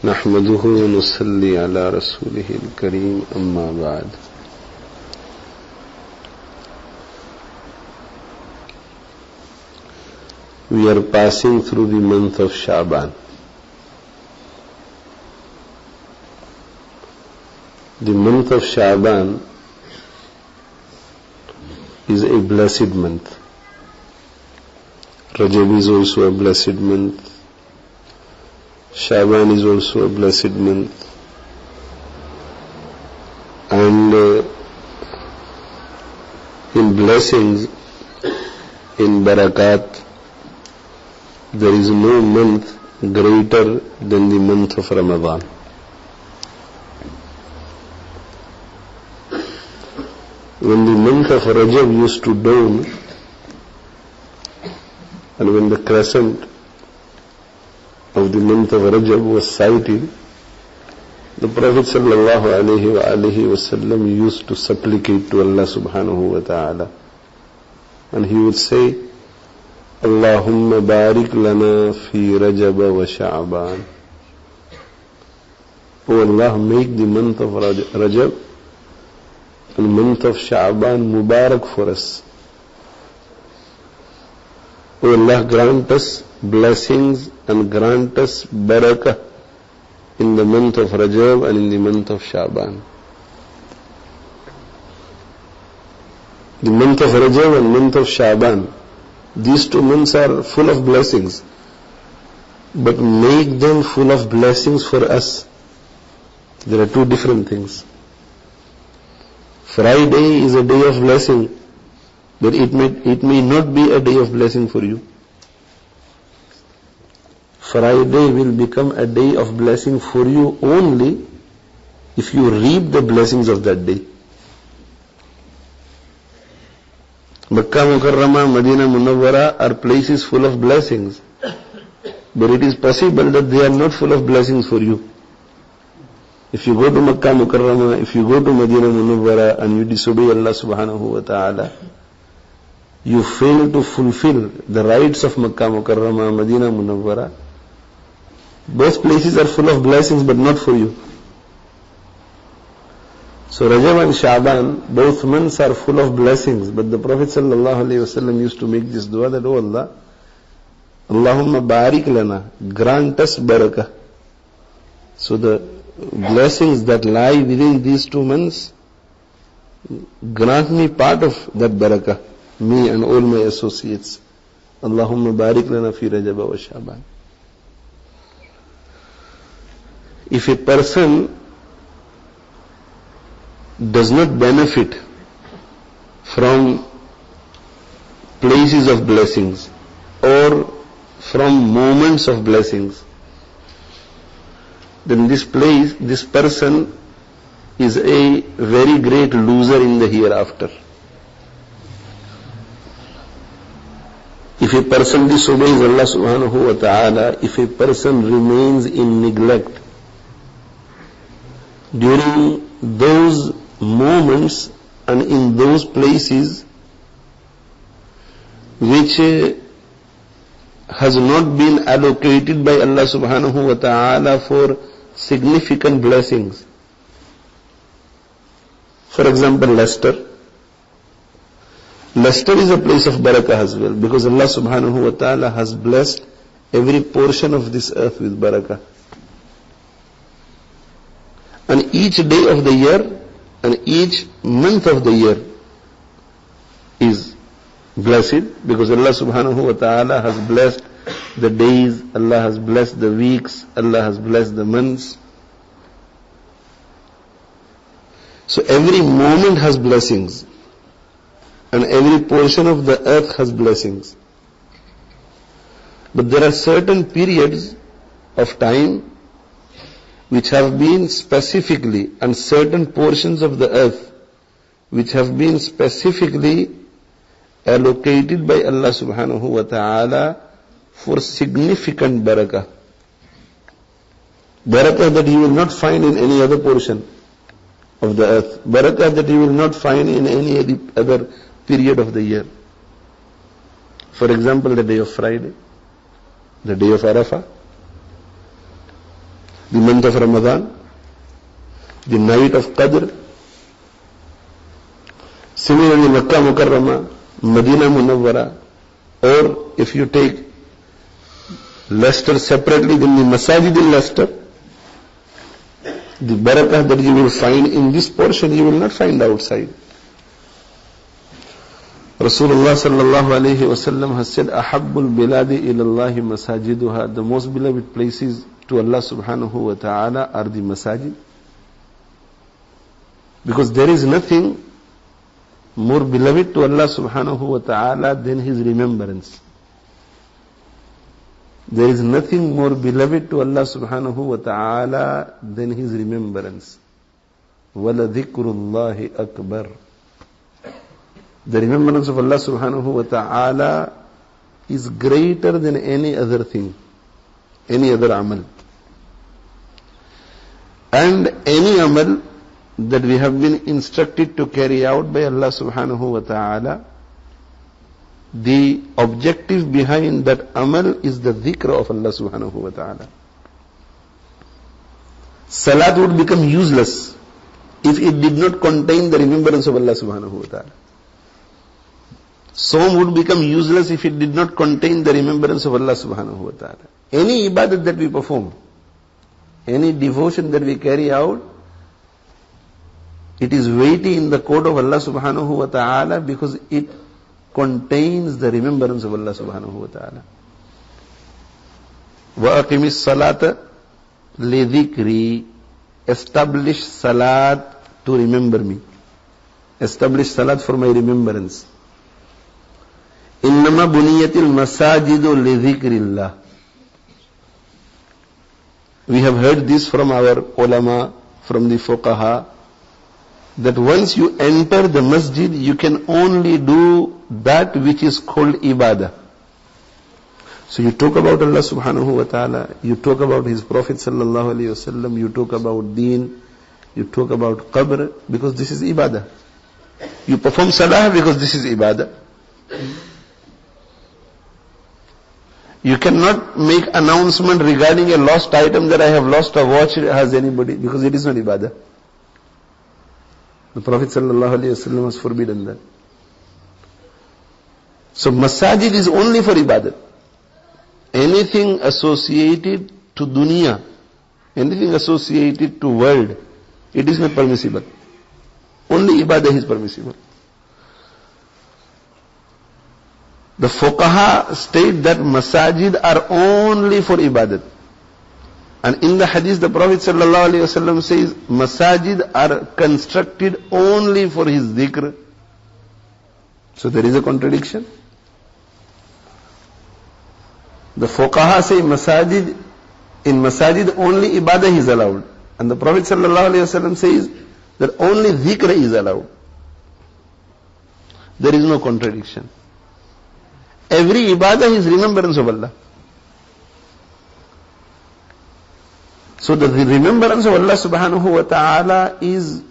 نحمده ونصلي على رسوله الكريم أما بعد. We are passing through the month of Sha'ban. The month of Sha'ban is a blessed month. Rajab is also a blessed month. Sha'ban is also a blessed month. And in blessings, in barakat, there is no month greater than the month of Ramadan. When the month of Rajab used to dawn, and when the crescent of the month of Rajab was sighted, the Prophet ﷺ used to supplicate to Allah subhanahu wa ta'ala, and he would say, Allahumma barik lana fi Rajab wa Sha'ban. O Allah, make the month of Rajab and month of Sha'ban Mubarak for us. O Allah, grant us blessings and grant us barakah in the month of Rajab and in the month of Sha'ban. The month of Rajab and month of Sha'ban, these 2 months are full of blessings, but make them full of blessings for us. There are 2 different things. Friday is a day of blessing, but it may not be a day of blessing for you. Friday will become a day of blessing for you only if you reap the blessings of that day. Makkah Mukarramah, Medina Munawwara are places full of blessings, but it is possible that they are not full of blessings for you. If you go to Makkah Mukarramah, if you go to Medina Munawwara and you disobey Allah subhanahu wa ta'ala, you fail to fulfill the rights of Makkah Mukarramah, Medina Munawwara, both places are full of blessings but not for you. So Rajab and Sha'ban, both months are full of blessings, but the Prophet ﷺ used to make this dua that, Oh Allah, Allahumma barik lana, grant us barakah. So the blessings that lie within these 2 months, grant me part of that barakah, me and all my associates. Allahumma barik lana fi Rajab wa Sha'ban. If a person does not benefit from places of blessings or from moments of blessings, then this person is a very great loser in the hereafter. If a person disobeys Allah subhanahu wa ta'ala, if a person remains in neglect during those moments and in those places which has not been allocated by Allah subhanahu wa ta'ala for significant blessings. For example, Leicester is a place of barakah as well, because Allah subhanahu wa ta'ala has blessed every portion of this earth with barakah. And each day of the year and each month of the year is blessed, because Allah subhanahu wa ta'ala has blessed the days, Allah has blessed the weeks, Allah has blessed the months. So every moment has blessings, and every portion of the earth has blessings. But there are certain periods of time which have been specifically, and certain portions of the earth which have been specifically allocated by Allah subhanahu wa ta'ala for significant barakah. Barakah that you will not find in any other portion of the earth. Barakah that you will not find in any other period of the year. For example, the day of Friday, the day of Arafah, the month of Ramadan, the night of Qadr. Similarly, Makkah Mukarramah, Medina Munawwara, or if you take Leicester separately, then the Masajid in Leicester, the barakah that you will find in this portion, you will not find outside. Rasulullah sallallahu alayhi wa sallam has said, Ahabbul biladi ilallahi masajiduha. The most beloved places to Allah subhanahu wa ta'ala are the masajid. Because there is nothing more beloved to Allah subhanahu wa ta'ala than His remembrance. There is nothing more beloved to Allah subhanahu wa ta'ala than His remembrance. وَلَذِكْرُ اللَّهِ أَكْبَرُ. The remembrance of Allah subhanahu wa ta'ala is greater than any other thing, any other amal. And any amal that we have been instructed to carry out by Allah subhanahu wa ta'ala, the objective behind that amal is the dhikr of Allah subhanahu wa ta'ala. Salat would become useless if it did not contain the remembrance of Allah subhanahu wa ta'ala. Sawm would become useless if it did not contain the remembrance of Allah subhanahu wa ta'ala. Any ibadat that we perform, any devotion that we carry out, it is weighty in the court of Allah subhanahu wa ta'ala because it contains the remembrance of Allah subhanahu wa ta'ala. وَأَقِمِ الصَّلَاةَ لِذِكْرِي. Establish salat to remember me. Establish salat for my remembrance. إِنَّمَا بُنِيَتِ الْمَسَاجِدُ لِذِكْرِ اللَّهِ. We have heard this from our ulama, from the fuqaha, that once you enter the masjid, you can only do that which is called ibadah. So you talk about Allah subhanahu wa ta'ala, you talk about His Prophet sallallahu alayhi wa sallam, you talk about deen, you talk about qabr, because this is ibadah. You perform salah because this is ibadah. You cannot make announcement regarding a lost item that I have lost a watch, has anybody, because it is not ibadah. The Prophet sallallahu alayhi wa sallam has forbidden that. So masajid is only for ibadat. Anything associated to dunya, anything associated to world, it is not permissible. Only ibadah is permissible. The fuqaha state that masajid are only for ibadat. And in the hadith, the Prophet sallallahu alaihi wasallam says, masajid are constructed only for his dhikr. So there is a contradiction. The fuqaha say masajid, in masajid only ibadah is allowed. And the Prophet sallallahu alaihi wasallam says that only dhikr is allowed. There is no contradiction. Every ibadah is remembrance of Allah. So the remembrance of Allah subhanahu wa ta'ala is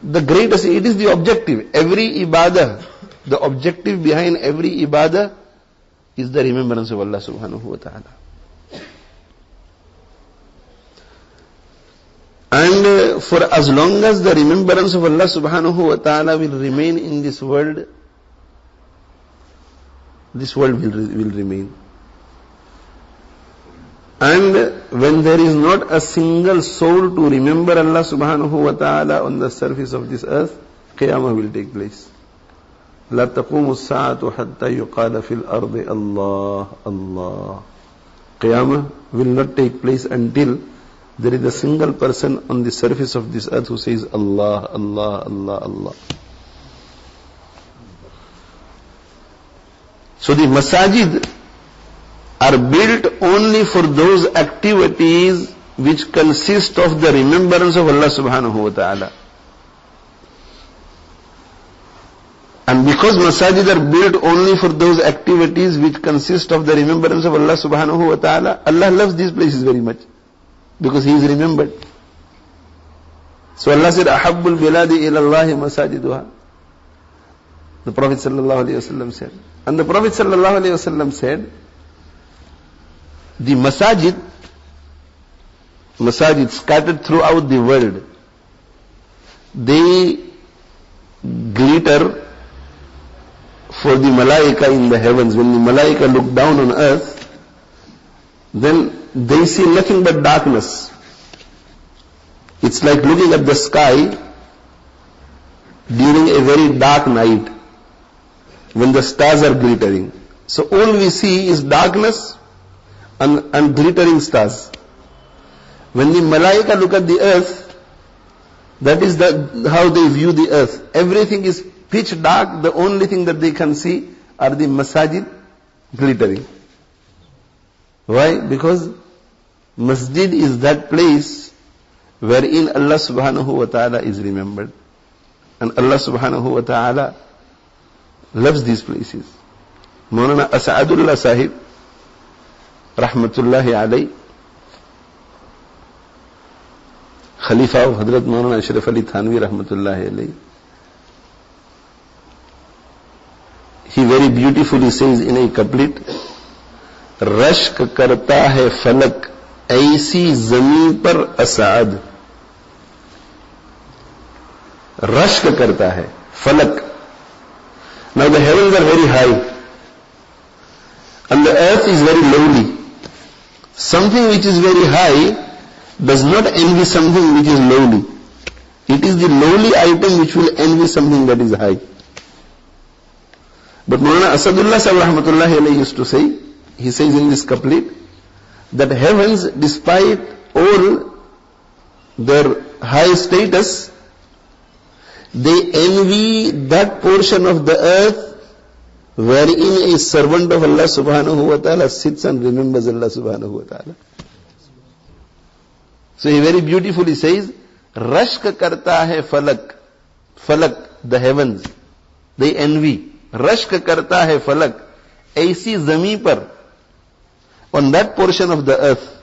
the greatest, it is the objective. Every ibadah, the objective behind every ibadah is the remembrance of Allah subhanahu wa ta'ala. And for as long as the remembrance of Allah subhanahu wa ta'ala will remain in this world will remain. And when there is not a single soul to remember Allah subhanahu wa ta'ala on the surface of this earth, Qiyamah will take place. لا تقوم الساعة حتى يقال في الأرض الله الله. Qiyamah will not take place until there is a single person on the surface of this earth who says Allah, Allah, Allah, Allah. So the masajid are built only for those activities which consist of the remembrance of Allah subhanahu wa ta'ala. And because masajid are built only for those activities which consist of the remembrance of Allah subhanahu wa ta'ala, Allah loves these places very much, because He is remembered. So Allah said, Ahabbul biladi ilallahi masajiduha. The Prophet sallallahu alayhi wa sallam said. And the Prophet sallallahu alayhi wa sallam said, the masajid masajid scattered throughout the world, they glitter for the malaika in the heavens. When the malaika look down on earth, then they see nothing but darkness. It's like looking at the sky during a very dark night when the stars are glittering. So all we see is darkness and glittering stars. When the malaika look at the earth, that is how they view the earth. Everything is pitch dark. The only thing that they can see are the masajid glittering. Why? Because masjid is that place wherein Allah subhanahu wa ta'ala is remembered. And Allah subhanahu wa ta'ala loves these places. Maulana S.A.W Sahib, rahmatullahi alayhi, Khalifa of Hadhrat Maulana Ashraf Ali Thanvi, rahmatullahi alayhi, he very beautifully says in a couplet, रश्क करता है फलक ऐसी जमीन पर असाद. रश्क करता है फलक. Now the heavens are very high and the earth is very lowly. Something which is very high does not envy something which is lowly. It is the lowly item which will envy something that is high. But Mawlana Asadullah Sahib rahmatullahi alayhi used to say, he says in this couplet, that heavens, despite all their high status, they envy that portion of the earth wherein a servant of Allah subhanahu wa ta'ala sits and remembers Allah subhanahu wa ta'ala. So he very beautifully says, Rashk karta hai falak. Falak, the heavens, they envy. Rashk karta hai falak. Aisi zami par. On that portion of the earth,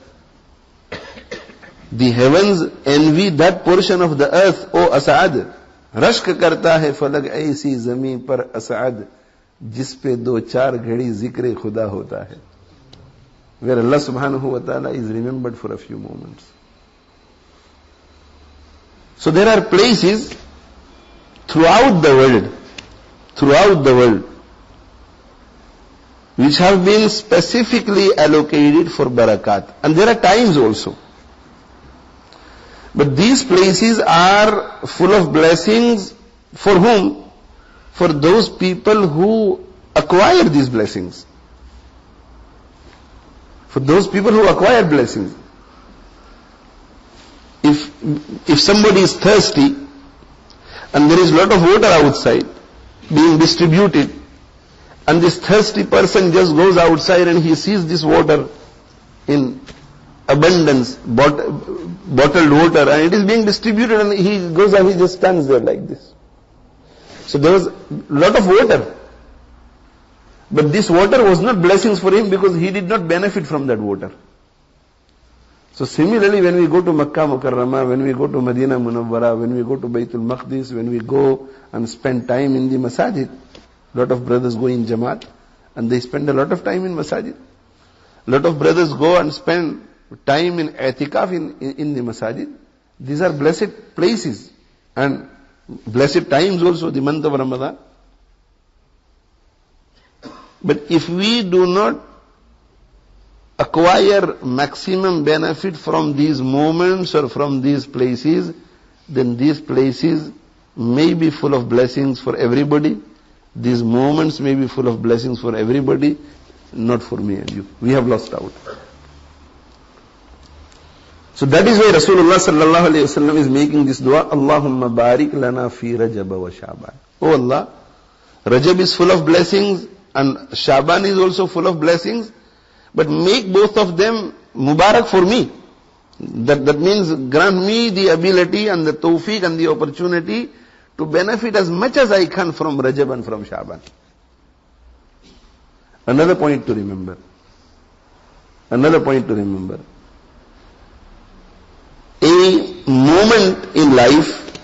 the heavens envy that portion of the earth, O As'ad. Rashk karta hai falak aisi zami par As'ad, jis pe do char ghadi zikre khuda hota hai. Where Allah subhanahu wa ta'ala is remembered for a few moments. So there are places throughout the world, which have been specifically allocated for barakat. And there are times also. But these places are full of blessings for whom? For those people who acquire these blessings. For those people who acquire blessings. If somebody is thirsty and there is a lot of water outside being distributed, and this thirsty person just goes outside and he sees this water in abundance, bottled water, and it is being distributed, and he goes and he just stands there like this. So there was a lot of water. But this water was not blessings for him because he did not benefit from that water. So similarly, when we go to Makkah Mukarramah, when we go to Medina Munawwara, when we go to Baytul Maqdis, when we go and spend time in the masajid, a lot of brothers go in Jamaat and they spend a lot of time in masajid. A lot of brothers go and spend time in i'tikaf in the masajid. These are blessed places and blessed times also, the month of Ramadan. But if we do not acquire maximum benefit from these moments or from these places, then these places may be full of blessings for everybody. These moments may be full of blessings for everybody, not for me and you. We have lost out. So that is why Rasulullah sallallahu alayhi wa sallam is making this dua, Allahumma barik lana fi Rajab wa Shaban. Oh Allah, Rajab is full of blessings and Shaban is also full of blessings, but make both of them Mubarak for me. That means grant me the ability and the tawfiq and the opportunity to benefit as much as I can from Rajab and from Shaban. Another point to remember. A moment in life,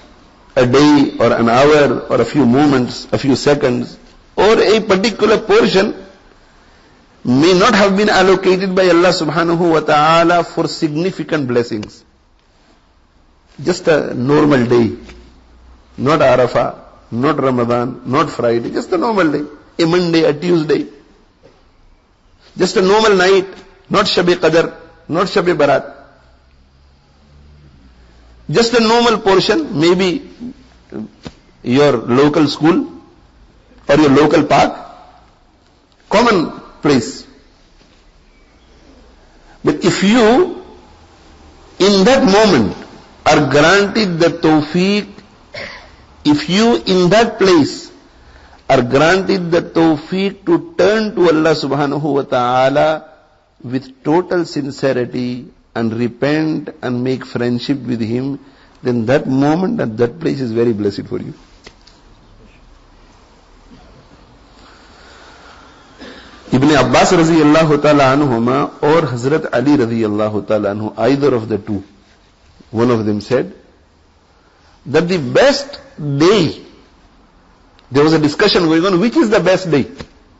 a day or an hour or a few moments, a few seconds, or a particular portion may not have been allocated by Allah subhanahu wa ta'ala for significant blessings. Just a normal day. Not Arafah, not Ramadan, not Friday, just a normal day. A Monday, a Tuesday. Just a normal night, not Shab-e Qadr, not Shab-e Barat. Just a normal portion, maybe your local school or your local park, common place. But if you, in that moment, are granted the tawfiq, if you in that place are granted the tawfiq to turn to Allah subhanahu wa ta'ala with total sincerity and repent and make friendship with Him, then that moment and that place is very blessed for you. Ibn Abbas radiyallahu ta'ala anhuma or Hazrat Ali radiyallahu ta'ala anhu, either of the two, one of them said that the best day, there was a discussion going on, which is the best day?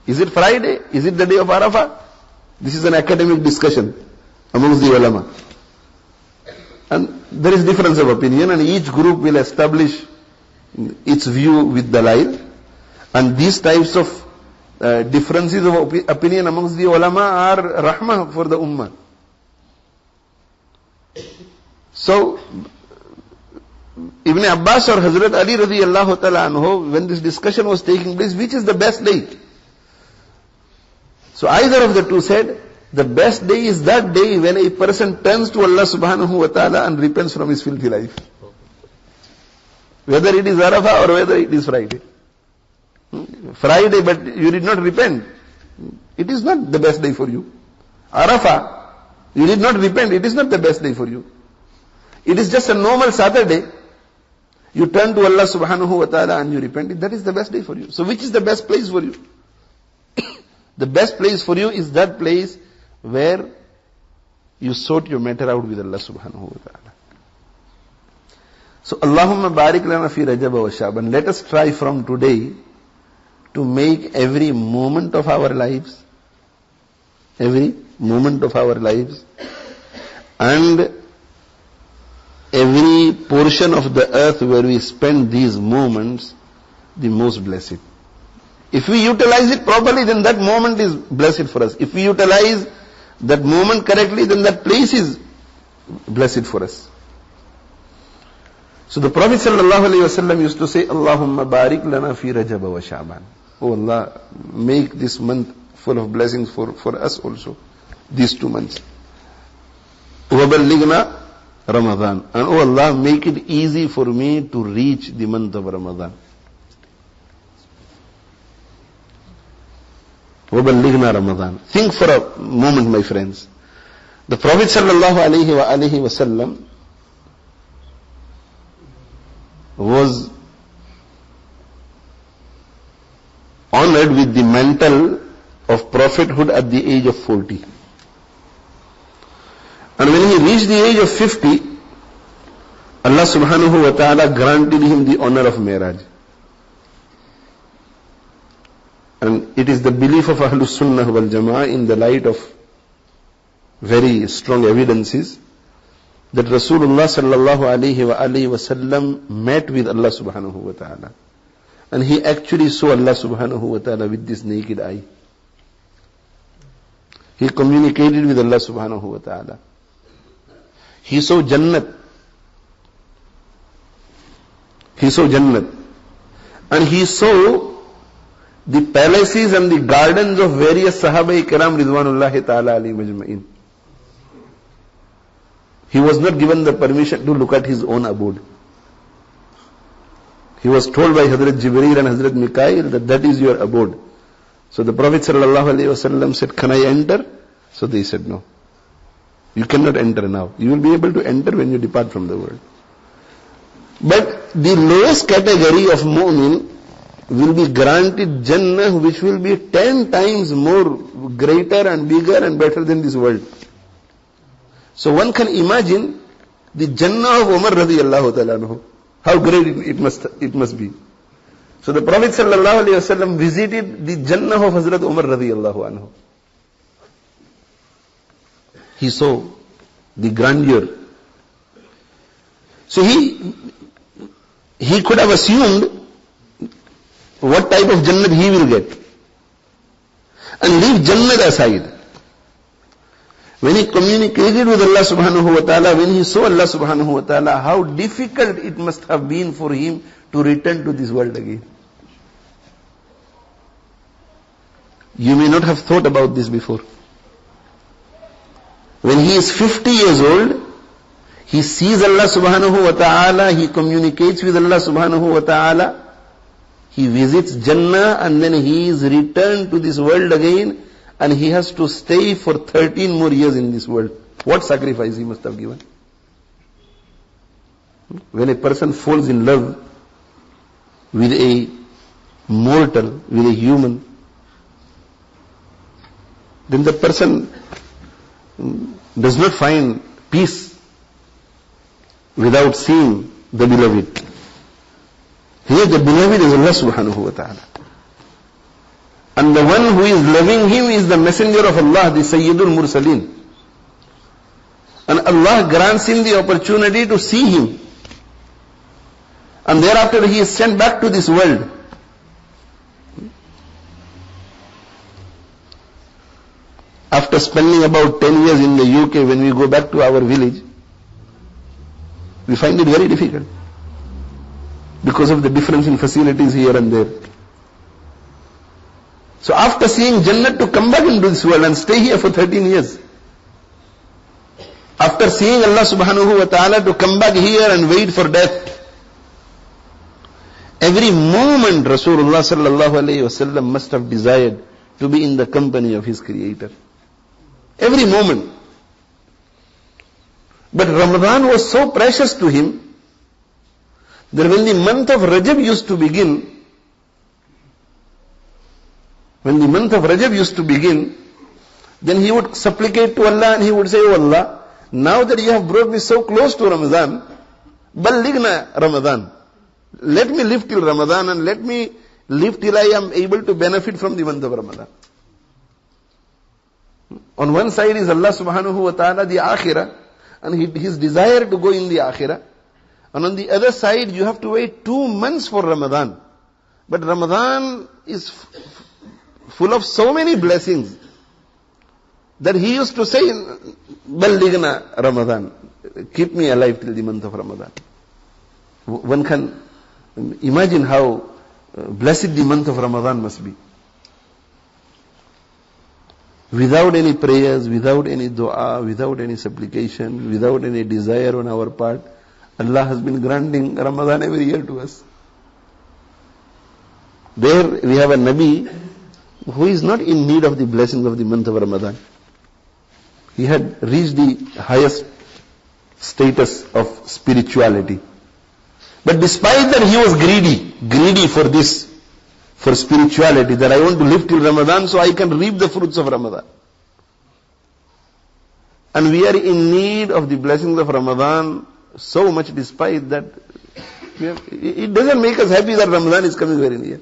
Is it Friday? Is it the day of Arafah? This is an academic discussion amongst the ulama. And there is difference of opinion, and each group will establish its view with dalil. And these types of differences of opinion amongst the ulama are rahmah for the ummah. So, Ibn Abbas or Hazrat Ali radiyallahu ta'ala anhu, when this discussion was taking place, which is the best day? So either of the two said, the best day is that day when a person turns to Allah subhanahu wa ta'ala and repents from his filthy life. Whether it is Arafah or whether it is Friday. Friday, but you did not repent, it is not the best day for you. Arafah, you did not repent, it is not the best day for you. It is just a normal Saturday. You turn to Allah subhanahu wa ta'ala and you repent, that is the best day for you. So which is the best place for you? The best place for you is that place where you sort your matter out with Allah subhanahu wa ta'ala. So Allahumma barik lana fi Rajab wa Shaban. Let us try from today to make every moment of our lives, and every portion of the earth where we spend these moments, the most blessed. If we utilize it properly, then that moment is blessed for us. If we utilize that moment correctly, then that place is blessed for us. So the Prophet sallallahu alaihi wasallam used to say, Allahumma barik lana fi Rajab wa Shaban. Oh Allah, make this month full of blessings for us also, these 2 months. وَبَلِّغْنَا Ramadan. And oh Allah, make it easy for me to reach the month of Ramadan. وَبَلِّغْنَا Ramadan. Think for a moment, my friends. The Prophet sallallahu alaihi wasallam was honored with the mantle of prophethood at the age of 40. And when he reached the age of 50, Allah subhanahu wa ta'ala granted him the honor of Miraj. And it is the belief of Ahlus Sunnah wal Jama'ah, in the light of very strong evidences, that Rasulullah sallallahu alayhi wa sallam met with Allah subhanahu wa ta'ala. And he actually saw Allah subhanahu wa ta'ala with this naked eye. He communicated with Allah subhanahu wa ta'ala. He saw Jannat. And he saw the palaces and the gardens of various Sahaba-i-Kiram Ridwanullahi ta'ala alayhim ajma'in. He was not given the permission to look at his own abode. He was told by Hadhrat Jibreel and Hadhrat Mikail that is your abode. So the Prophet sallallahu alaihi wasallam said, can I enter? So they said, no. You cannot enter now. You will be able to enter when you depart from the world. But the lowest category of mu'min will be granted Jannah, which will be 10 times more greater and bigger and better than this world. So one can imagine the Jannah of Umar radiyallahu ta'ala anhu. How great it must be. So the Prophet sallallahu alaihi wasallam visited the Jannah of Hazrat Umar radiyallahu anhu. he saw the grandeur. So he could have assumed what type of Jannat he will get. And leave Jannat aside. When he communicated with Allah subhanahu wa ta'ala, when he saw Allah subhanahu wa ta'ala, how difficult it must have been for him to return to this world again. You may not have thought about this before. When he is 50 years old, he sees Allah subhanahu wa ta'ala, he communicates with Allah subhanahu wa ta'ala, he visits Jannah, and then he is returned to this world again, and he has to stay for 13 more years in this world. What sacrifice he must have given? When a person falls in love with a mortal, with a human, then the person does not find peace without seeing the beloved. Here the beloved is Allah subhanahu wa ta'ala. And the one who is loving him is the messenger of Allah, the Sayyidul Mursaleen. And Allah grants him the opportunity to see him. And thereafter he is sent back to this world. After spending about 10 years in the UK, when we go back to our village, we find it very difficult because of the difference in facilities here and there. So after seeing Jannat, to come back into this world and stay here for 13 years. After seeing Allah subhanahu wa ta'ala, to come back here and wait for death. Every moment Rasulullah sallallahu alayhi wa sallam must have desired to be in the company of his Creator. Every moment. But Ramadan was so precious to him that when the month of Rajab used to begin, then he would supplicate to Allah and he would say, "Oh Allah, now that you have brought me so close to Ramadan, ballighna Ramadan. Let me live till Ramadan and let me live till I am able to benefit from the month of Ramadan." On one side is Allah subhanahu wa ta'ala, the akhirah, and his desire to go in the akhirah. And on the other side, you have to wait 2 months for Ramadan. But Ramadan is full of so many blessings that he used to say, "Ballighna Ramadan." Keep me alive till the month of Ramadan. One can imagine how blessed the month of Ramadan must be. Without any prayers, without any dua, without any supplication, without any desire on our part, Allah has been granting Ramadan every year to us. There we have a Nabi who is not in need of the blessings of the month of Ramadan. He had reached the highest status of spirituality. But despite that, he was greedy for this, for spirituality, that I want to live till Ramadan so I can reap the fruits of Ramadan. And we are in need of the blessings of Ramadan so much, despite that it doesn't make us happy that Ramadan is coming very near.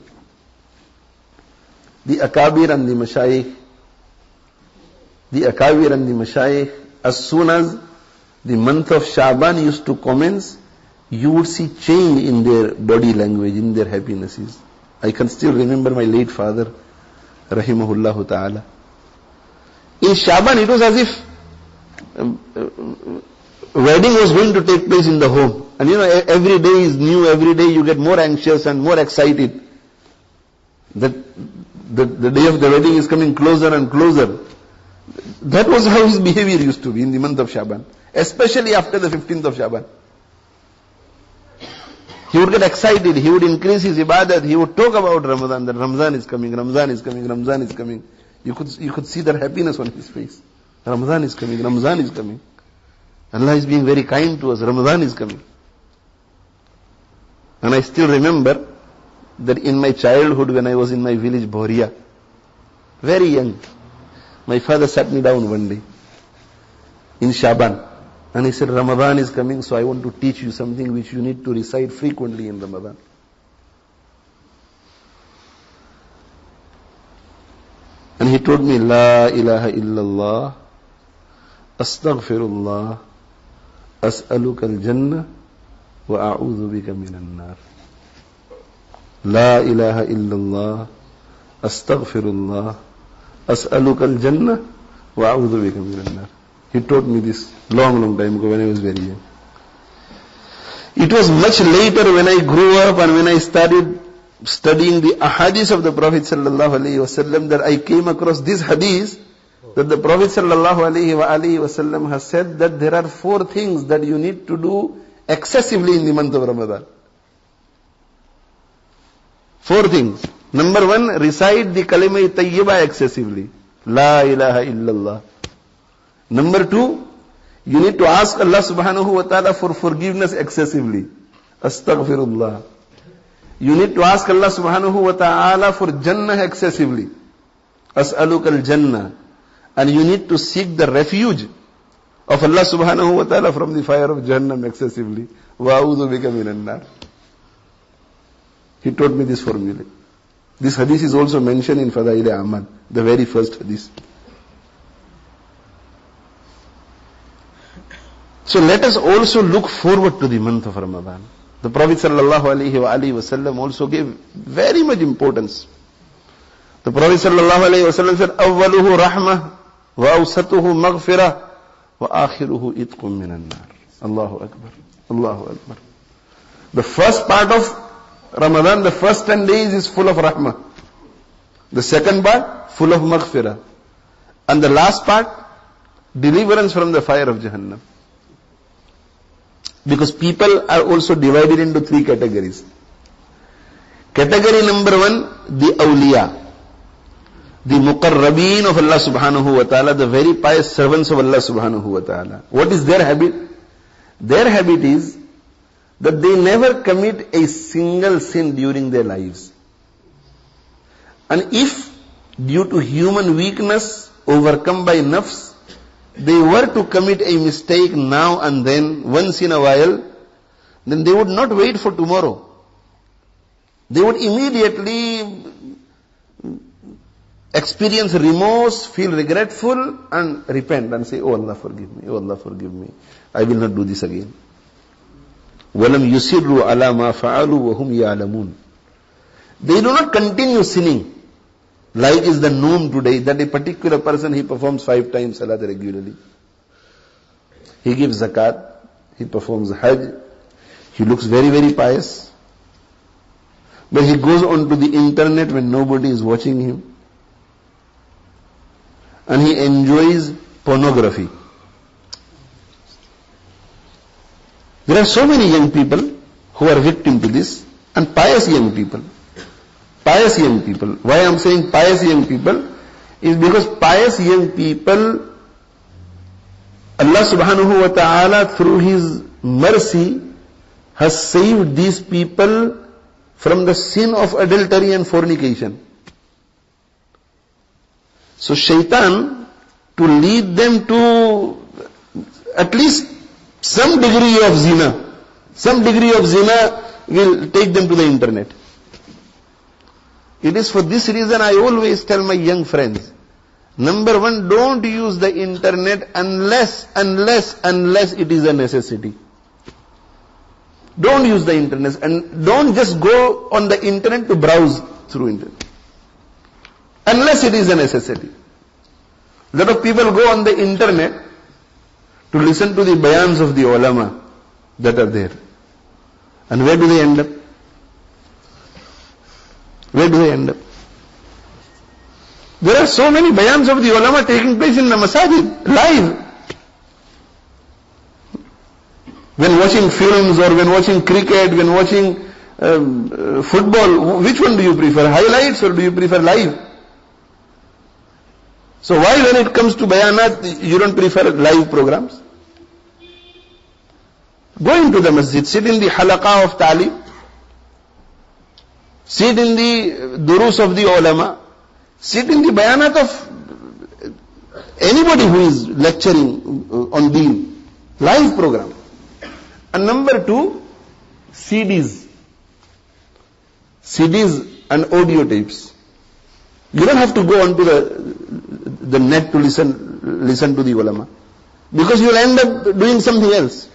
The Akabir and the Mashayikh, as soon as the month of Shaban used to commence, you would see change in their body language, in their happinesses. I can still remember my late father, rahimahullah ta'ala. In Shaban, it was as if wedding was going to take place in the home. And every day is new, every day you get more anxious and more excited. That the day of the wedding is coming closer and closer. That was how his behavior used to be in the month of Shaban, especially after the 15th of Shaban. He would get excited, he would increase his ibadat, he would talk about Ramadan, that Ramadan is coming, Ramadan is coming, Ramadan is coming. You could see that happiness on his face. Ramadan is coming, Ramadan is coming. Allah is being very kind to us, Ramadan is coming. And I still remember that in my childhood, when I was in my village Bhoria, very young, my father sat me down one day in Shaban and he said, "Ramadan is coming, so I want to teach you something which you need to recite frequently in Ramadan." And he told me, "La ilaha illallah, Astaghfirullah, as'aluka al-jannah, wa a'udhu bika minan nar. La ilaha illallah, astaghfirullah, as'aluka al-jannah, wa a'udhu bika minan nar. He taught me this long time ago when I was very young. It was much later when I grew up and when I started studying the ahadith of the Prophet sallallahu alaihi wasallam that I came across this hadith that the Prophet sallallahu alaihi wasallam has said that there are 4 things that you need to do excessively in the month of Ramadan. 4 things. Number 1, recite the kalima tayyiba excessively. La ilaha illallah. Number 2, you need to ask Allah subhanahu wa ta'ala for forgiveness excessively. Astaghfirullah. You need to ask Allah subhanahu wa ta'ala for Jannah excessively. As'aluka al-Jannah. And you need to seek the refuge of Allah subhanahu wa ta'ala from the fire of Jahannam excessively. Wa'udhu bika minan nar. He taught me this formula. This hadith is also mentioned in Fadail Ahmad, the very first hadith. So let us also look forward to the month of Ramadan. The Prophet sallallahu alaihi wasallam also gave very much importance. The Prophet sallallahu alaihi wasallam said, "Awwaluhu rahmah, wa awsatuhu maghfirah, wa akhiruhu itqum minan nar." Allahu Akbar. Allahu Akbar. The first part of Ramadan, the first 10 days is full of rahmah. The second part, full of maghfirah. And the last part, deliverance from the fire of Jahannam. Because people are also divided into 3 categories. Category number 1, the awliya, the muqarrabeen of Allah subhanahu wa ta'ala, the very pious servants of Allah subhanahu wa ta'ala. What is their habit? Their habit is that they never commit a single sin during their lives. And if due to human weakness overcome by nafs, they were to commit a mistake now and then, once in a while, then they would not wait for tomorrow. They would immediately experience remorse, feel regretful, and repent and say, "Oh Allah, forgive me. Oh Allah, forgive me. I will not do this again." وَلَمْ يُسِرُّوا عَلَى مَا فَعَلُوا وَهُمْ يَعْلَمُونَ. They do not continue sinning. Like is the norm today, that a particular person, he performs 5 times salat regularly. He gives zakat, he performs hajj, he looks very, very pious. But he goes onto the internet when nobody is watching him. And he enjoys pornography. There are so many young people who are victim to this, and pious young people. Pious young people. Why I am saying pious young people is because pious young people, Allah subhanahu wa ta'ala through His mercy has saved these people from the sin of adultery and fornication. So shaitan, to lead them to at least some degree of zina will take them to the internet. It is for this reason I always tell my young friends, number 1, don't use the internet unless it is a necessity. Don't use the internet, and don't just go on the internet to browse through internet. Unless it is a necessity. A lot of people go on the internet to listen to the bayans of the ulama that are there. And where do they end up? Where do they end up? There are so many bayans of the ulama taking place in the masajid, live. When watching films or when watching cricket, when watching football, which one do you prefer? Highlights or do you prefer live? So why when it comes to bayanat, you don't prefer live programs? Go into the masjid, sit in the halaqah of ta'lim, sit in the durus of the ulama, sit in the bayanat of anybody who is lecturing on deen, live program. And number 2, CDs and audio tapes. You don't have to go onto the net to listen to the ulama. because you'll end up doing something else.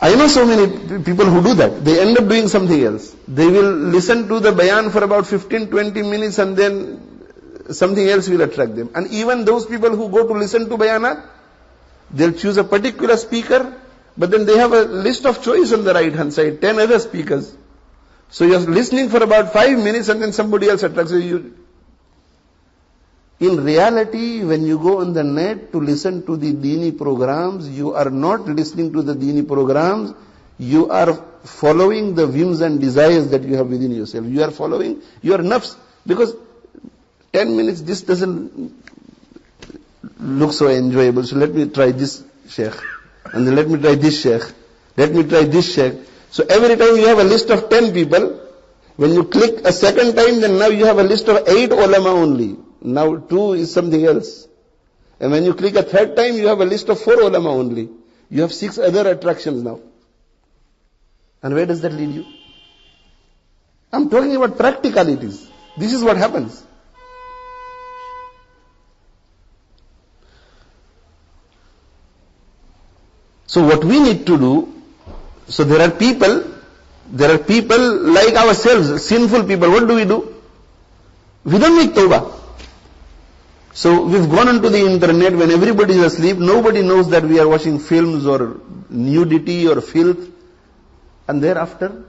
I know so many people who do that. They end up doing something else. They will listen to the bayan for about 15-20 minutes and then something else will attract them. And even those people who go to listen to bayanat, they'll choose a particular speaker, but then they have a list of choice on the right hand side, 10 other speakers. So you're listening for about 5 minutes and then somebody else attracts you. In reality, when you go on the net to listen to the Deeni programs, you are not listening to the Deeni programs, you are following the whims and desires that you have within yourself. You are following your nafs, because 10 minutes, this doesn't look so enjoyable, so let me try this sheikh, and then let me try this sheikh, let me try this sheikh. So every time you have a list of 10 people, when you click a second time, then now you have a list of 8 ulama only. Now 2 is something else. And when you click a third time, you have a list of 4 ulama only. You have 6 other attractions now. And where does that lead you? I'm talking about practicalities. This is what happens. So what we need to do, so there are people like ourselves, sinful people. What do? We don't make tawbah. So we've gone onto the internet when everybody is asleep. Nobody knows that we are watching films or nudity or filth. And thereafter,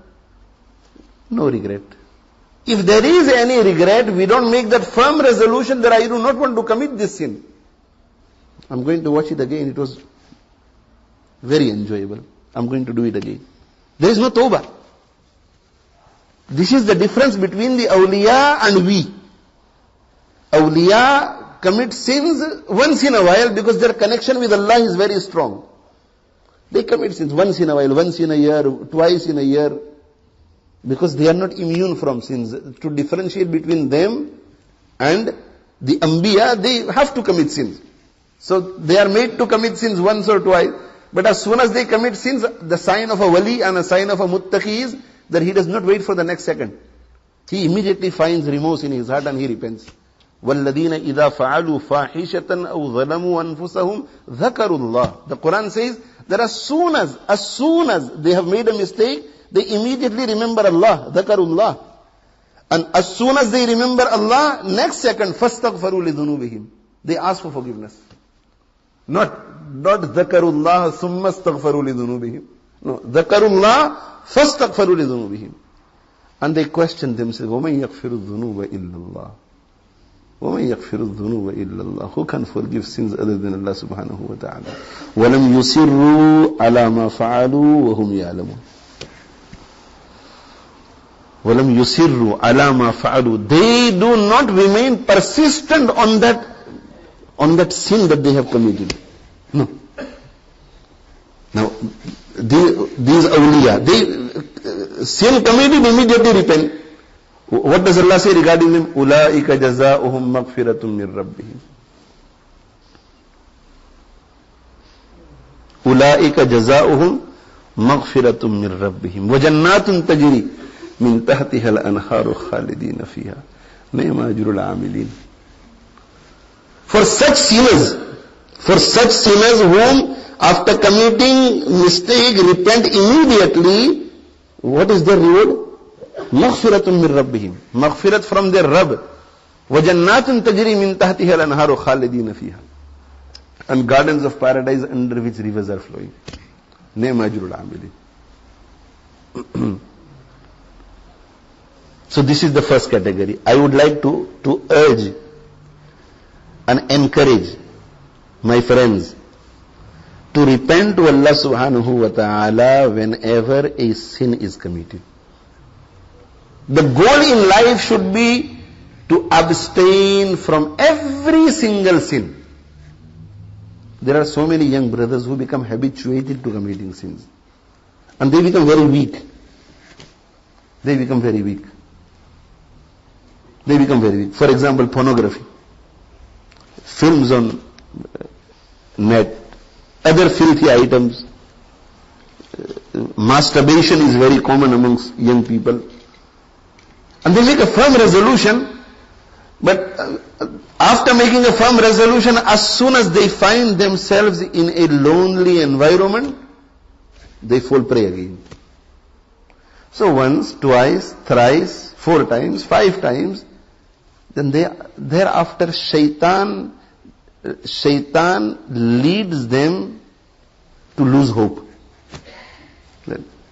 no regret. If there is any regret, we don't make that firm resolution that I do not want to commit this sin. I'm going to watch it again. It was very enjoyable. I'm going to do it again. There is no tawbah. This is the difference between the awliya and we. Awliya commit sins once in a while because their connection with Allah is very strong. They commit sins once in a while, once in a year, twice in a year, because they are not immune from sins. To differentiate between them and the Anbiya, they have to commit sins. So they are made to commit sins once or twice. But as soon as they commit sins, the sign of a wali and a sign of a muttaqi is that he does not wait for the next second. He immediately finds remorse in his heart and he repents. وَالَّذِينَ إِذَا فَعَلُوا فَاحِشَةً أَوْ ظَلَمُوا أَنفُسَهُمْ ذَكَرُوا اللَّهِ. The Quran says that as soon as they have made a mistake, they immediately remember Allah, ذَكَرُوا اللَّهِ. And as soon as they remember Allah, next second, فَاسْتَغْفَرُوا لِذُنُوبِهِمْ. They ask for forgiveness. Not ذَكَرُوا اللَّهَ ثُمَّ اسْتَغْفَرُوا لِذُنُوبِهِمْ. No, ذَكَرُوا اللَّهَ فَاسْتَغْفَرُوا لِذُنُوبِهِمْ. And they question themselves, وَمَنْ يَغْفِرُ الذُّنُوبَ إِلَّا اللَّهِ. وَمَنْ يَغْفِرُ الذُّنُوبَ إِلَّا اللَّهِ. Who can forgive sins other than Allah subhanahu wa ta'ala? وَلَمْ يُصِرُّوا عَلَى مَا فَعَلُوا وَهُمْ يَعْلَمُونَ. وَلَمْ يُصِرُّوا عَلَى مَا فَعَلُوا. They do not remain persistent on that sin that they have committed. No. Now, these awliya, they sin committed, immediately repent. What does Allah say regarding them? أُولَٰئِكَ جَزَاؤُهُمْ مَغْفِرَةٌ مِّن رَبِّهِمْ. أُولَٰئِكَ جَزَاؤُهُمْ مَغْفِرَةٌ مِّن رَبِّهِمْ وَجَنَّاتٌ تَجْرِي مِن تَحْتِهَا الْأَنْهَارُ خَالِدِينَ فِيهَا نِعْمَ أَجْرُ الْعَامِلِينَ. For such sinners whom after committing mistake repent immediately, what is their reward? مغفرة من ربهم. مغفرة from their Rabb. وجنات تجري من تحتها الأنهار خالدين فيها. And gardens of paradise under which rivers are flowing. نعم أجر العاملين. So this is the first category. I would like to urge and encourage my friends to repent to Allah subhanahu wa ta'ala whenever a sin is committed. The goal in life should be to abstain from every single sin. There are so many young brothers who become habituated to committing sins. And they become very weak. They become very weak. For example, pornography. Films on net. Other filthy items. Masturbation is very common amongst young people. And they make a firm resolution, but After making a firm resolution, as soon as they find themselves in a lonely environment, they fall prey again. So once, twice, thrice, 4 times, 5 times, then thereafter shaitan leads them to lose hope.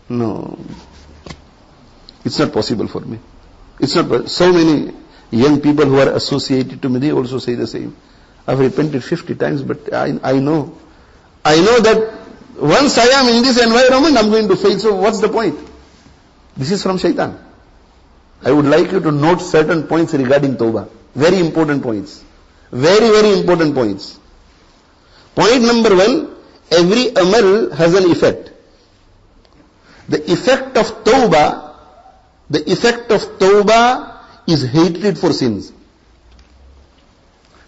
No, it's not possible for me. It's not. So many young people who are associated to me, they also say the same. I've repented 50 times, but I know that once I am in this environment, I'm going to fail. So what's the point? This is from shaitan. I would like you to note certain points regarding tawbah. Very important points. Very, very important points. Point number 1, every amal has an effect. The effect of tawbah is hatred for sins.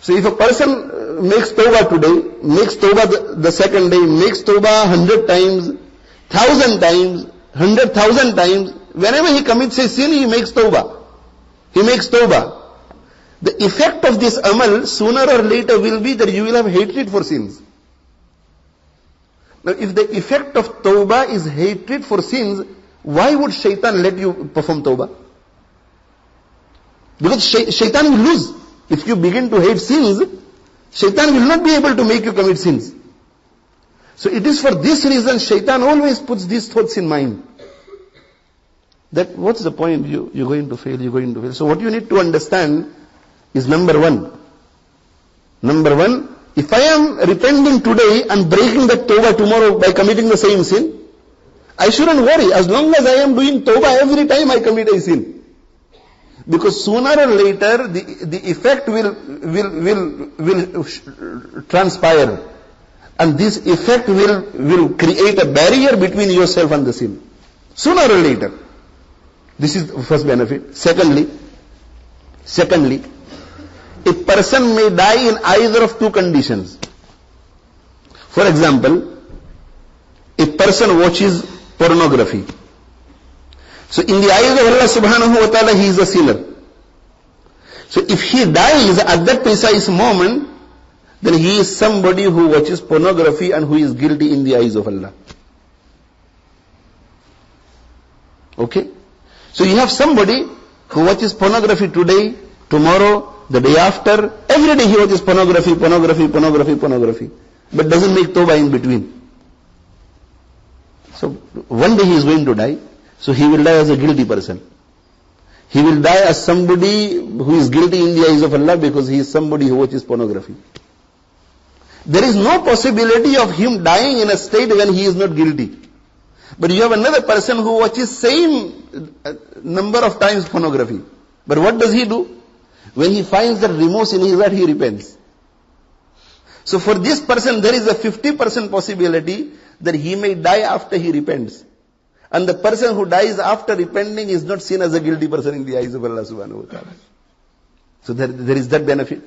So if a person makes tawbah today, makes tawbah the second day, makes tawbah 100 times, 1,000 times, 100,000 times, whenever he commits a sin, he makes tawbah. He makes tawbah. The effect of this amal, sooner or later, will be that you will have hatred for sins. Now, if the effect of tawbah is hatred for sins, why would shaitan let you perform tawbah? Because shaitan will lose. If you begin to hate sins, shaitan will not be able to make you commit sins. So it is for this reason shaitan always puts these thoughts in mind. That what's the point? You're going to fail. So what you need to understand is number 1. If I am repenting today and breaking that tawbah tomorrow by committing the same sin, I shouldn't worry as long as I am doing tawbah every time I commit a sin. Because sooner or later the effect will transpire, and this effect will create a barrier between yourself and the sin. Sooner or later. This is the first benefit. Secondly, a person may die in either of 2 conditions. For example, a person watches pornography. So in the eyes of Allah subhanahu wa ta'ala, he is a sinner. So if he dies at that precise moment, then he is somebody who watches pornography and who is guilty in the eyes of Allah. Okay? So you have somebody who watches pornography today, tomorrow, the day after, every day he watches pornography, but doesn't make tawbah in between. So one day he is going to die, so he will die as a guilty person. He will die as somebody who is guilty in the eyes of Allah because he is somebody who watches pornography. There is no possibility of him dying in a state when he is not guilty. But you have another person who watches same number of times pornography. But what does he do? When he finds that remorse in his heart, he repents. So for this person, there is a 50% possibility that he may die after he repents. And the person who dies after repenting is not seen as a guilty person in the eyes of Allah subhanahu wa ta'ala. So there is that benefit.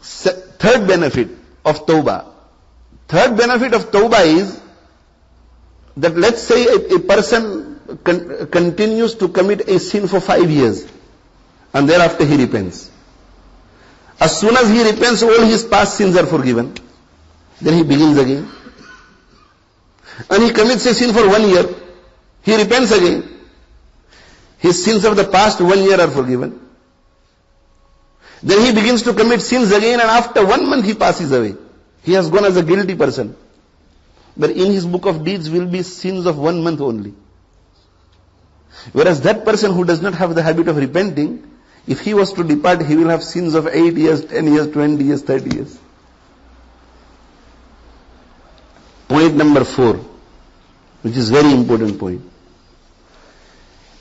Third benefit of tawbah. Third benefit of tawbah is that let's say a person continues to commit a sin for 5 years and thereafter he repents. As soon as he repents, all his past sins are forgiven. Then he begins again. And he commits a sin for 1 year. He repents again. His sins of the past 1 year are forgiven. Then he begins to commit sins again, and after 1 month he passes away. He has gone as a guilty person. But in his book of deeds will be sins of 1 month only. Whereas that person who does not have the habit of repenting, if he was to depart, he will have sins of 8 years, 10 years, 20 years, 30 years. Point number 4, which is very important point.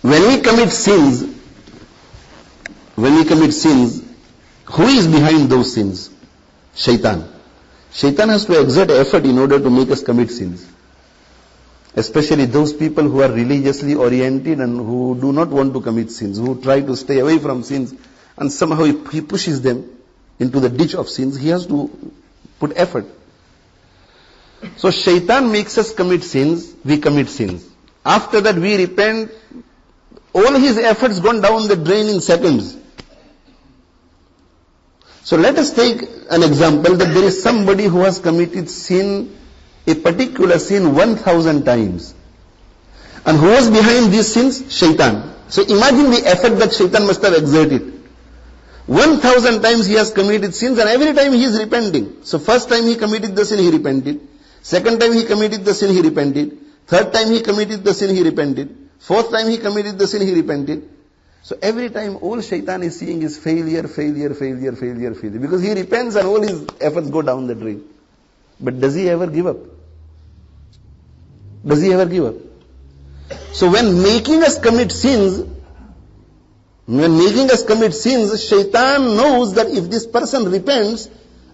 When we commit sins, who is behind those sins? Shaitan. Shaitan has to exert effort in order to make us commit sins. Especially those people who are religiously oriented and who do not want to commit sins, who try to stay away from sins, and somehow he pushes them into the ditch of sins. He has to put effort. So shaitan makes us commit sins, we commit sins. After that we repent, all his efforts gone down the drain in seconds. So let us take an example that there is somebody who has committed sin, a particular sin 1,000 times. And who was behind these sins? Shaitan. So imagine the effort that Shaitan must have exerted. 1,000 times he has committed sins and every time he is repenting. So first time he committed the sin, he repented. Second time he committed the sin, he repented. Third time he committed the sin, he repented. Fourth time he committed the sin, he repented. So every time all Shaitan is seeing is failure. Because he repents and all his efforts go down the drain. But does he ever give up? Does he ever give up? So when making us commit sins, Shaitan knows that if this person repents,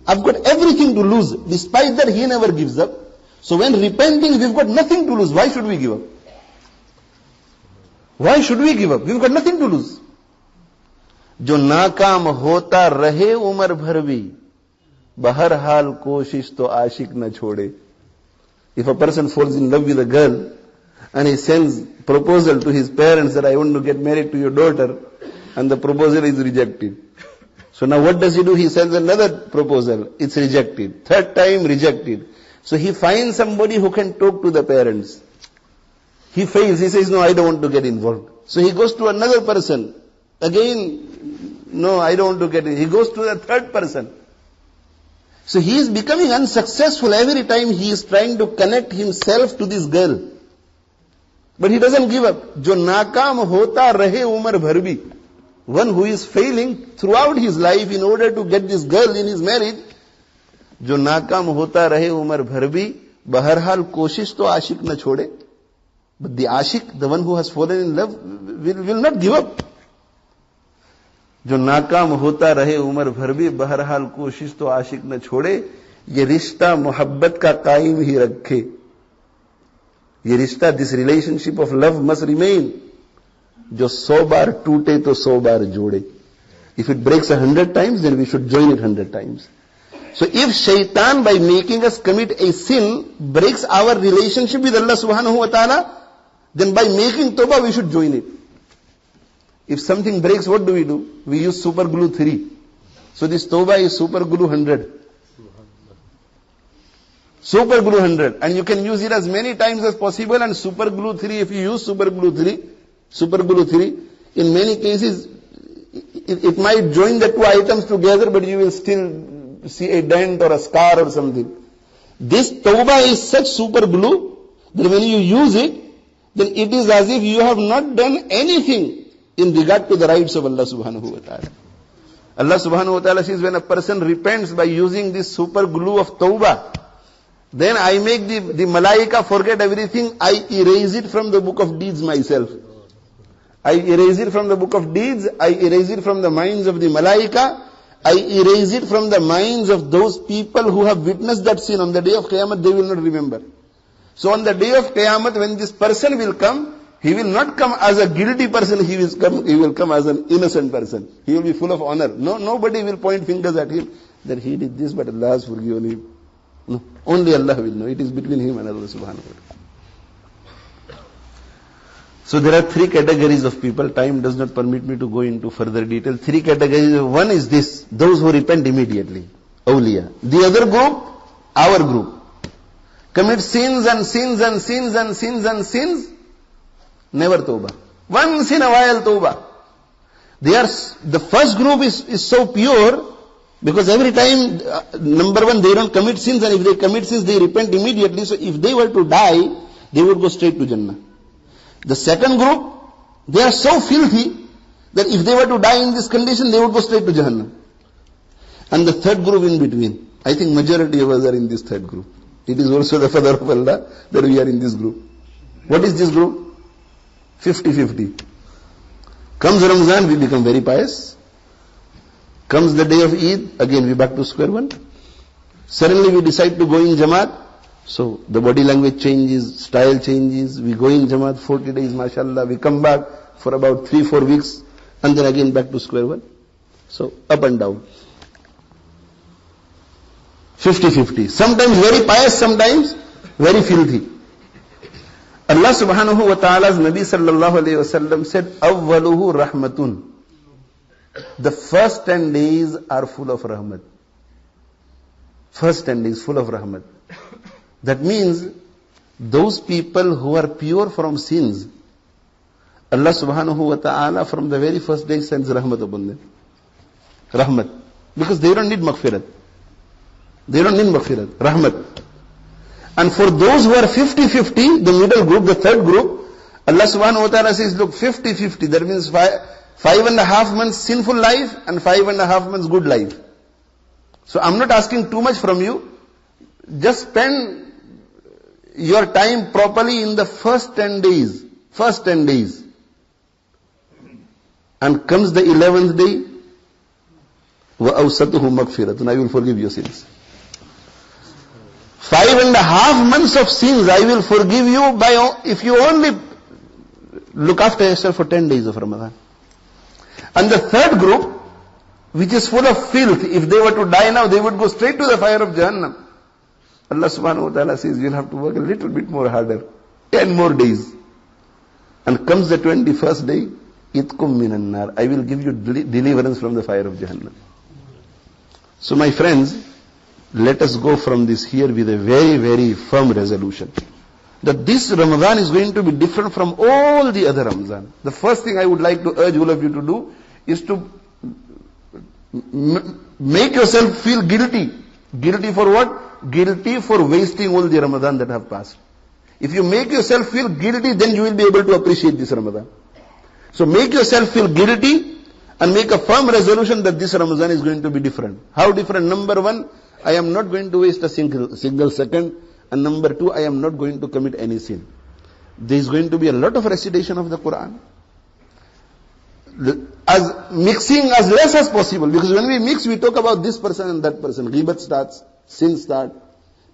I've got everything to lose. Despite that, he never gives up. So when repenting, we've got nothing to lose. Why should we give up? Why should we give up? We've got nothing to lose. जो नाकाम होता रहे उम्र भर भी, बहरहाल कोशिश तो आशिक न छोड़े. If a person falls in love with a girl and he sends proposal to his parents that I want to get married to your daughter, and the proposal is rejected. So now what does he do? He sends another proposal. It's rejected. Third time rejected. So he finds somebody who can talk to the parents. He fails. He says, no, I don't want to get involved. So he goes to another person. Again, no, I don't want to get in. He goes to the third person. So he is becoming unsuccessful every time he is trying to connect himself to this girl. But he doesn't give up. Jo nakam hota rahe umar bhar bhi. One who is failing throughout his life in order to get this girl in his marriage. Jo nakam hota rahe umar bhar bhi. Baharhal koshish to ashik na chhode. But the ashik, the one who has fallen in love, will not give up. जो नाकाम होता रहे उम्र भर भी बहरहाल कोशिश तो आशिक न छोड़े. ये रिश्ता मोहब्बत का कायम ही रखे. ये रिश्ता, this relationship of love must remain. जो 100 बार टूटे तो 100 बार जोड़े. If it breaks 100 times, then we should join it 100 times. So if Shaitan, by making us commit a sin, breaks our relationship with Allah subhanahu wa ta'ala, then by making tawbah we should join it. If something breaks, what do? We use super glue 3. So this tawbah is super glue 100. Super glue 100. And you can use it as many times as possible. And super glue 3, if you use super glue 3, in many cases, it might join the two items together, but you will still see a dent or a scar or something. This tawbah is such super glue that when you use it, then it is as if you have not done anything in regard to the rights of Allah subhanahu wa ta'ala. Allah subhanahu wa ta'ala says, when a person repents by using this super glue of tawbah, then I make the malaika forget everything. I erase it from the book of deeds myself. I erase it from the book of deeds. I erase it from the minds of the malaika. I erase it from the minds of those people who have witnessed that sin. On the day of Qiyamah, they will not remember. So on the day of Qiyamah, when this person will come, he will not come as a guilty person, he will come as an innocent person. He will be full of honor. Nobody will point fingers at him that he did this, but Allah has forgiven him. No, only Allah will know. It is between him and Allah subhanahu wa ta'ala. So there are 3 categories of people. Time does not permit me to go into further detail. 3 categories. One is this, those who repent immediately. Awliya. The other group, our group. Commit sins and sins and sins and sins and sins. Never tawbah. Once in a while tawbah. The first group is so pure, because every time, number one, they don't commit sins, and if they commit sins, they repent immediately. So if they were to die, they would go straight to Jannah. The second group, they are so filthy that if they were to die in this condition, they would go straight to Jahannam. And the third group in between. I think majority of us are in this third group. It is also the father of Allah that we are in this group. What is this group? 50-50. Comes Ramadan, we become very pious. Comes the day of Eid, again we back to square one. Suddenly we decide to go in Jamaat. So the body language changes, style changes. We go in Jamaat 40 days, mashallah. We come back for about 3-4 weeks, and then again back to square one. So up and down. 50-50. Sometimes very pious, sometimes very filthy. Allah subhanahu wa ta'ala's Nabi sallallahu alayhi wa sallam said, Awwaluhu rahmatun. The first 10 days are full of rahmat. First 10 days full of rahmat. That means those people who are pure from sins, Allah subhanahu wa ta'ala from the very first day sends rahmat upon them. Rahmat. Because they don't need maghfirat. They don't need maghfirat. Rahmat. And for those who are 50-50, the middle group, the third group, Allah subhanahu wa ta'ala says, look, 50-50. That means 5.5 months sinful life and 5.5 months good life. So I'm not asking too much from you. Just spend your time properly in the first 10 days. First 10 days. And comes the 11th day, وَأَوْسَطُهُ مَغْفِرَةٌ, and I will forgive your sins. 5.5 months of sins I will forgive you by, if you only look after yourself for 10 days of Ramadan. And the third group, which is full of filth, if they were to die now, they would go straight to the fire of Jahannam. Allah subhanahu wa ta'ala says, you'll have to work a little bit more harder. 10 more days. And comes the 21st day, itkum minan nar, I will give you deliverance from the fire of Jahannam. So my friends, let us go from this here with a very, very firm resolution. That this Ramadan is going to be different from all the other Ramadan. The first thing I would like to urge all of you to do is to make yourself feel guilty. Guilty for what? Guilty for wasting all the Ramadan that have passed. If you make yourself feel guilty, then you will be able to appreciate this Ramadan. So make yourself feel guilty and make a firm resolution that this Ramadan is going to be different. How different? Number one, I am not going to waste a single second. And number two, I am not going to commit any sin. There is going to be a lot of recitation of the Quran. As mixing as less as possible. Because when we mix, we talk about this person and that person. Ghibat starts, sin starts.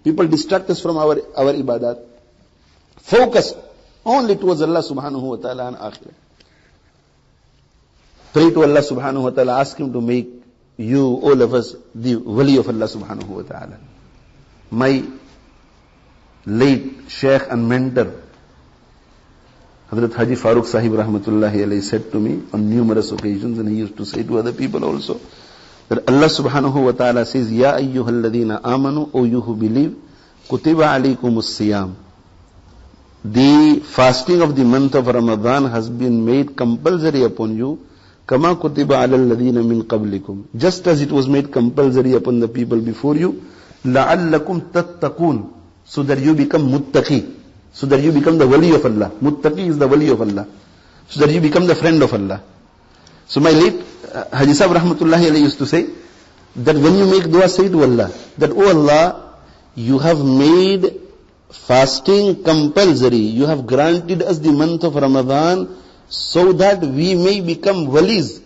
People distract us from our ibadat. Focus only towards Allah subhanahu wa ta'ala and akhirah. Pray to Allah subhanahu wa ta'ala. Ask Him to make you, all of us, the wali of Allah subhanahu wa ta'ala. My late Sheikh and mentor, Hadhrat Haji Farooq Sahib rahmatullahi alayhi, said to me on numerous occasions, and he used to say to other people also, that Allah subhanahu wa ta'ala says, Ya ayyuhalladhina amanu, O you who believe, kutiba alaykumus siyam. The fasting of the month of Ramadan has been made compulsory upon you, kama kutiba alal ladhina min qablikum. Just as it was made compulsory upon the people before you, la'allakum tattaqun. So that you become muttaqi. So that you become the wali of Allah. Muttaqi is the wali of Allah. So that you become the friend of Allah. So my late Haji Sahib rahmatullahi alayhi used to say, that when you make dua, say to Allah, that, oh Allah, you have made fasting compulsory. You have granted us the month of Ramadan so that we may become walis.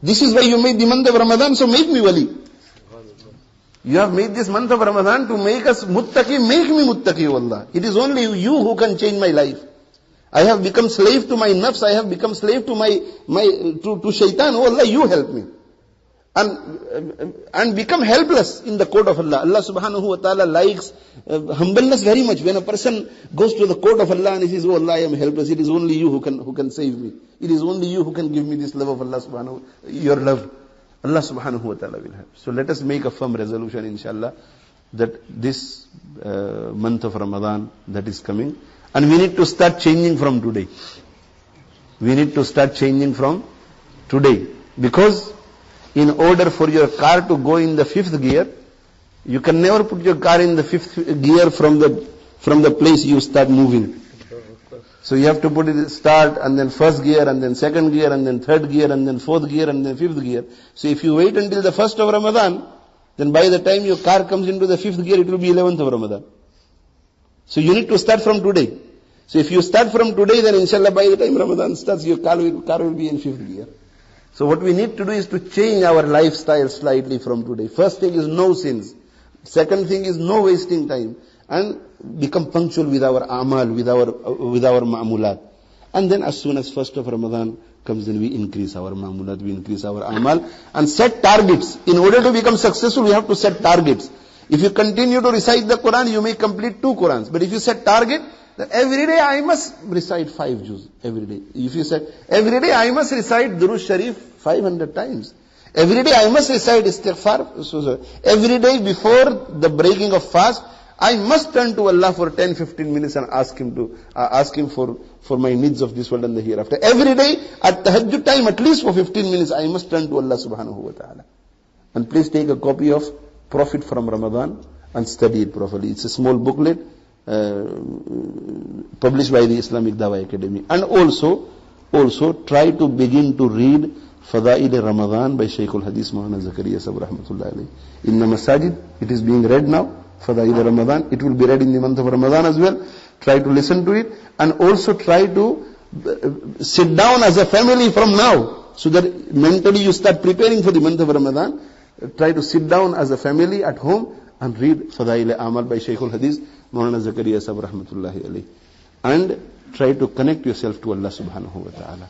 This is why you made the month of Ramadan, so make me wali. You have made this month of Ramadan to make us muttaqi, make me muttaqi, O Allah. It is only you who can change my life. I have become slave to my nafs, I have become slave to to shaitan. Oh Allah, you help me. And become helpless in the court of Allah. Allah subhanahu wa ta'ala likes humbleness very much. When a person goes to the court of Allah and he says, oh Allah, I am helpless, it is only you who can save me. It is only you who can give me this love of Allah subhanahu wa ta'ala, your love. Allah subhanahu wa ta'ala will help. So let us make a firm resolution, inshallah, that this month of Ramadan that is coming, and we need to start changing from today. We need to start changing from today. Because in order for your car to go in the 5th gear, you can never put your car in the 5th gear from the place you start moving. So you have to put it start and then 1st gear and then 2nd gear and then 3rd gear and then 4th gear and then 5th gear. So if you wait until the 1st of Ramadan, then by the time your car comes into the 5th gear, it will be 11th of Ramadan. So you need to start from today. So if you start from today, then inshallah by the time Ramadan starts, your car will be in 5th gear. So what we need to do is to change our lifestyle slightly from today. First thing is no sins. Second thing is no wasting time. And become punctual with our amal, with our ma'amulat. And then as soon as 1st of Ramadan comes, then we increase our ma'amulat, we increase our amal, and set targets. In order to become successful, we have to set targets. If you continue to recite the Quran, you may complete 2 Qurans. But if you set target, that every day I must recite 5 juz. Every day. If you said, every day I must recite Durood Sharif 500 times. Every day I must recite istighfar. Every day before the breaking of fast, I must turn to Allah for 10-15 minutes and ask Him for my needs of this world and the hereafter. Every day at tahajjud time, at least for 15 minutes, I must turn to Allah subhanahu wa ta'ala. And please take a copy of Prophet from Ramadan and study it properly. It's a small booklet published by the Islamic Dawah Academy. And also try to begin to read Fadail Ramadan by Sheikh Al-Hadith Mawlana S.A.W. rahmatullahi alayhi. In the masajid, it is being read now. Fadail Ramadan. It will be read in the month of Ramadan as well. Try to listen to it, and also try to sit down as a family from now, so that mentally you start preparing for the month of Ramadan. Try to sit down as a family at home and read Fadail Amal by Sheikh Al-Hadith Mawlana S.A.W. rahmatullahi alayhi, and try to connect yourself to Allah subhanahu wa ta'ala.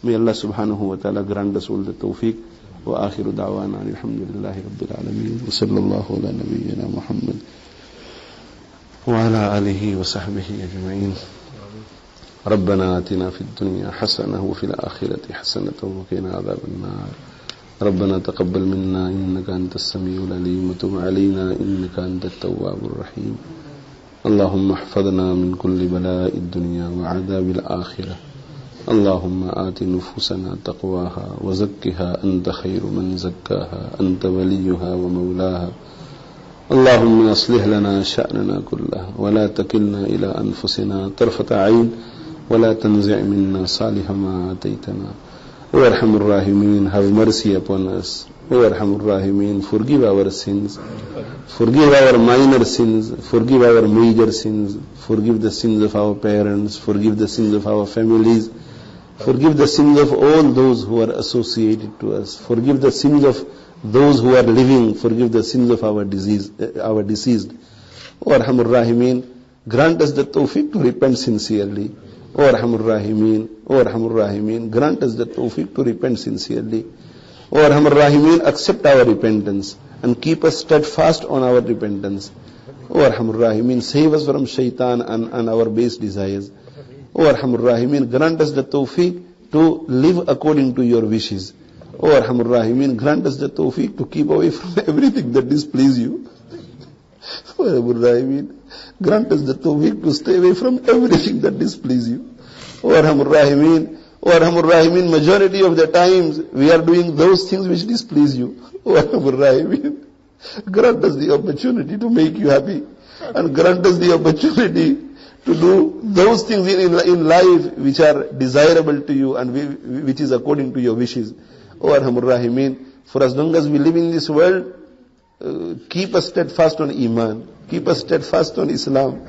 May Allah subhanahu wa ta'ala grant us all the tawfiq. وآخر دعوانا الحمد لله رب العالمين وصلى الله على نبينا محمد وعلى آله وصحبه أجمعين. ربنا آتنا في الدنيا حسنة وفي الآخرة حسنة وقنا عذاب النار. ربنا تقبل منا إنك أنت السميع العليم وتب علينا إنك أنت التواب الرحيم. اللهم احفظنا من كل بلاء الدنيا وعذاب الآخرة. اللهم آت نفوسنا تقواها وزكها أنت خير من زكاها أنت وليها ومولاها. اللهم أصلح لنا شأننا كله ولا تكلنا إلى أنفسنا طرفة عين ولا تنزع منا صالح ما آتيتنا. O Arhamur Rahimin, have mercy upon us. O Arhamur Rahimin, forgive our sins, forgive our minor sins, forgive our major sins, forgive the sins of our parents, forgive the sins of our families, forgive the sins of all those who are associated to us, forgive the sins of those who are living, forgive the sins of our deceased. O Arhamur Rahimin, grant us the tawfiq to repent sincerely. O Arhamur Rahimin, O Arhamur Rahimin, grant us the tawfiq to repent sincerely. O Arhamur Rahimin, accept our repentance and keep us steadfast on our repentance. O Arhamur Rahimin, save us from shaitan and our base desires. O Arhamur Rahimin, grant us the tawfiq to live according to your wishes. O Arhamur Rahimin, grant us the tawfiq to keep away from everything that displeases you. O Arhamur Rahimin, grant us the tawfiq to stay away from everything that displeases you. O Arhamur Rahimin, majority of the times we are doing those things which displease you. O Arhamur Rahimin, grant us the opportunity to make you happy, and grant us the opportunity to do those things in life which are desirable to you and which is according to your wishes. O Arhamur Rahimin, for as long as we live in this world, keep us steadfast on Iman, keep us steadfast on Islam.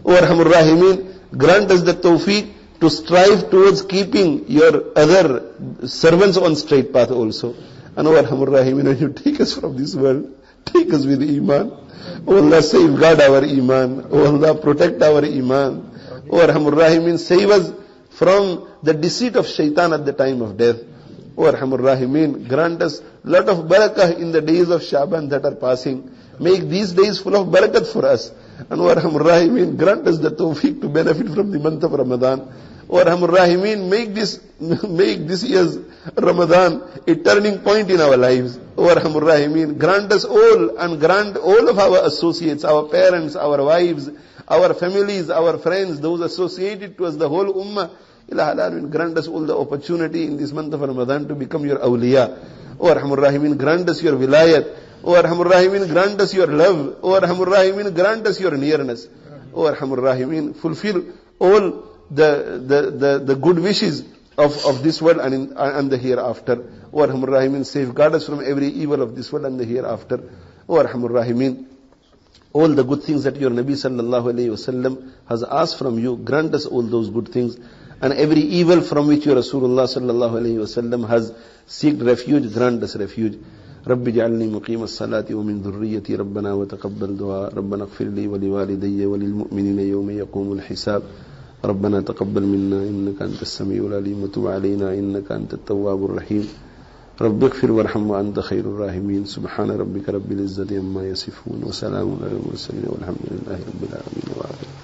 O Arhamur Rahimin, grant us the tawfiq to strive towards keeping your other servants on straight path also. And O Arhamur Rahimin, when you take us from this world, take us with Iman. O Allah, safeguard our Iman. O Allah, protect our Iman. O Arhamur Rahimin, save us from the deceit of shaitan at the time of death. O Arhamur Rahimin, grant us lot of barakah in the days of Shaban that are passing. Make these days full of barakat for us. And O Arhamur Rahimin, grant us the tawfiq to benefit from the month of Ramadan. O Arhamur Rahimin, make this year's Ramadan a turning point in our lives. O Arhamur Rahimin, grant us all and grant all of our associates, our parents, our wives, our families, our friends, those associated to us, the whole ummah. Grant us all the opportunity in this month of Ramadan to become your awliya. O Arhamur Rahimin, grant us your wilayat. O Arhamur Rahimin, grant us your love. O Arhamur Rahimin, grant us your nearness. O Arhamur Rahimin, fulfill all the good wishes of this world and the hereafter. O Arhamur Rahimin, safeguard us from every evil of this world and the hereafter. O Arhamur Rahimin, all the good things that your Nabi sallallahu alayhi wasallam has asked from you, grant us all those good things. And every evil from which your Rasulullah sallallahu alayhi wasallam has sought refuge, grant us refuge. رب اجعلني مقيم الصلاة ومن ذريتي ربنا وتقبل دعاء ربنا اغفر لي ولوالدي وللمؤمنين يوم يقوم الحساب ربنا تقبل منا إنك أنت السميع العليم وتب علينا إنك أنت التواب الرحيم رب اغفر وارحم وأنت خير الراحمين سبحان ربك رب العزة عما يصفون وسلام على المرسلين والحمد لله رب العالمين.